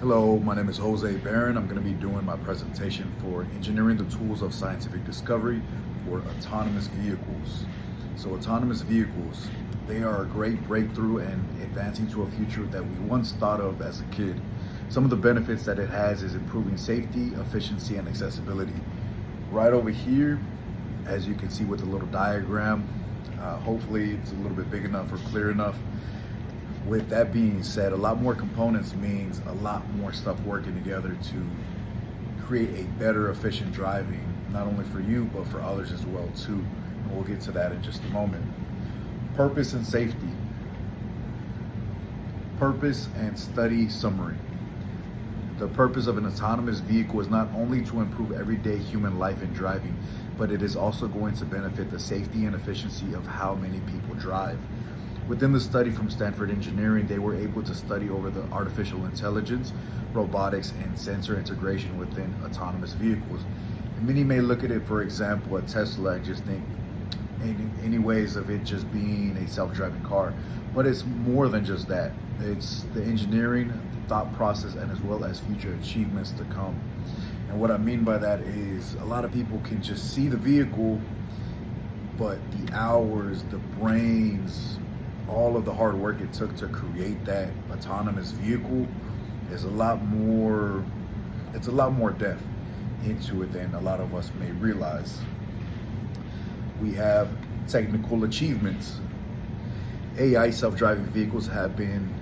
Hello, my name is Jose Barron. I'm going to be doing my presentation for Engineering the Tools of Scientific Discovery for Autonomous Vehicles. So autonomous vehicles, they are a great breakthrough and advancing to a future that we once thought of as a kid. Some of the benefits that it has is improving safety, efficiency, and accessibility. Right over here, as you can see with the little diagram, hopefully it's a little bit big enough or clear enough. With that being said, a lot more components means a lot more stuff working together to create a better, efficient driving, not only for you, but for others as well too. And we'll get to that in just a moment. Purpose and safety. Purpose and study summary. The purpose of an autonomous vehicle is not only to improve everyday human life and driving, but it is also going to benefit the safety and efficiency of how many people drive. Within the study from Stanford Engineering, they were able to study over the artificial intelligence, robotics, and sensor integration within autonomous vehicles. And many may look at it, for example, a Tesla, and just think any ways of it just being a self-driving car. But it's more than just that. It's the engineering, the thought process, and as well as future achievements to come. And what I mean by that is a lot of people can just see the vehicle, but the hours, the brains, all of the hard work it took to create that autonomous vehicle is a lot more depth into it than a lot of us may realize. We have technical achievements. AI self-driving vehicles have been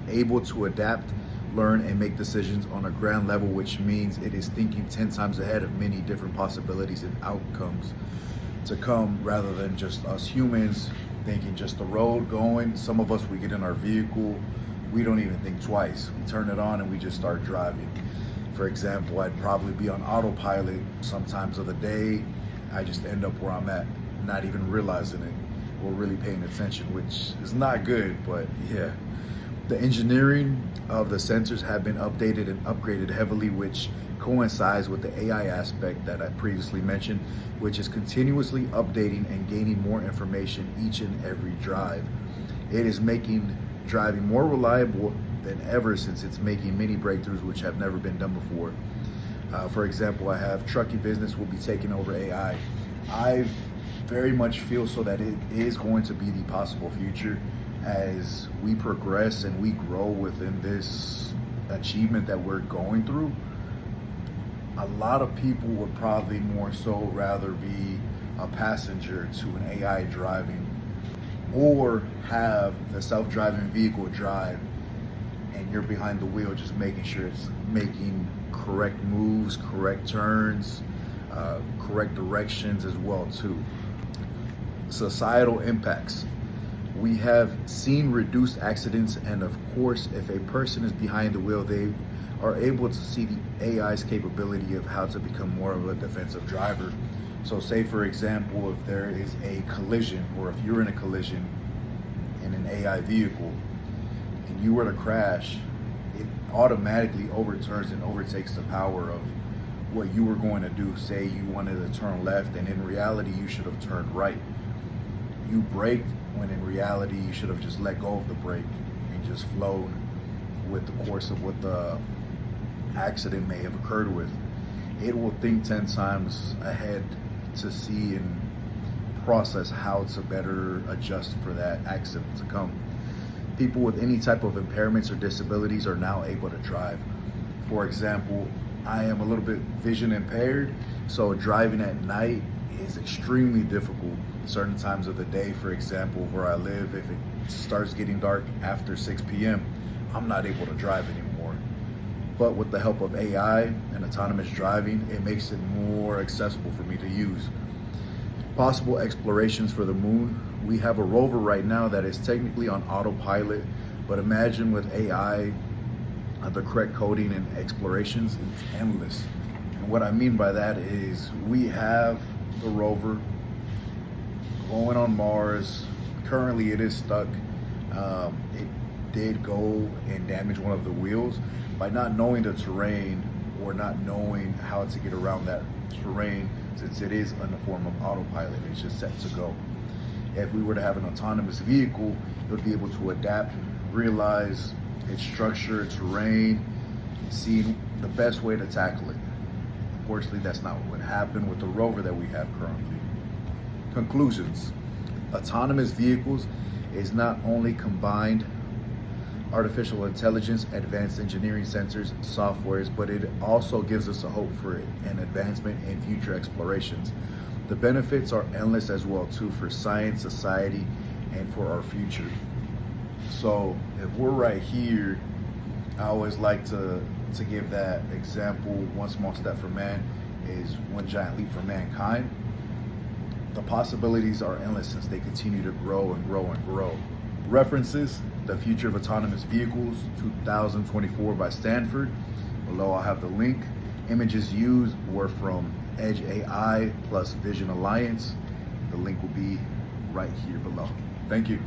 able to adapt, learn, and make decisions on a grand level, which means it is thinking 10 times ahead of many different possibilities and outcomes to come, rather than just us humans thinking just the road going. Some of us, we get in our vehicle, we don't even think twice. We turn it on and we just start driving. For example, I'd probably be on autopilot sometimes of the day. I just end up where I'm at, not even realizing it or really paying attention, which is not good, but yeah. The engineering of the sensors have been updated and upgraded heavily, which coincides with the AI aspect that I previously mentioned, which is continuously updating and gaining more information each and every drive. It is making driving more reliable than ever, since it's making many breakthroughs which have never been done before. For example, I have trucking business will be taking over AI. I very much feel so that it is going to be the possible future as we progress and we grow within this achievement that we're going through. A lot of people would probably more so rather be a passenger to an AI driving, or have the self-driving vehicle drive and you're behind the wheel just making sure it's making correct moves, correct turns, correct directions as well too. Societal impacts. We have seen reduced accidents, and of course, if a person is behind the wheel, they are able to see the AI's capability of how to become more of a defensive driver. So say, for example, if there is a collision, or if you're in a collision in an AI vehicle and you were to crash, it automatically overturns and overtakes the power of what you were going to do. Say you wanted to turn left, and in reality, you should have turned right. You braked when in reality, you should have just let go of the brake and just flowed with the course of what the accident may have occurred with. It will think 10 times ahead to see and process how to better adjust for that accident to come. People with any type of impairments or disabilities are now able to drive. For example, I am a little bit vision impaired, so driving at night is extremely difficult. Certain times of the day, for example, where I live, if it starts getting dark after 6 p.m., I'm not able to drive anymore. But with the help of AI and autonomous driving, it makes it more accessible for me to use. Possible explorations for the moon. We have a rover right now that is technically on autopilot, but imagine with AI, the correct coding and explorations, it's endless. And what I mean by that is we have the rover going on Mars. Currently it is stuck. It did go and damage one of the wheels. By not knowing the terrain or not knowing how to get around that terrain, since it is in the form of autopilot, it's just set to go. If we were to have an autonomous vehicle, it would be able to adapt, realize its structure, terrain, seeing the best way to tackle it. Unfortunately, that's not what happened with the rover that we have currently. Conclusions. Autonomous vehicles is not only combined artificial intelligence, advanced engineering sensors, softwares, but it also gives us a hope for an advancement in future explorations. The benefits are endless as well too for science, society, and for our future. So if we're right here, I always like to give that example. One small step for man is one giant leap for mankind. The possibilities are endless since they continue to grow and grow and grow. References: The Future of Autonomous Vehicles, 2024 by Stanford. Below I'll have the link. Images used were from Edge AI plus Vision Alliance. The link will be right here below. Thank you.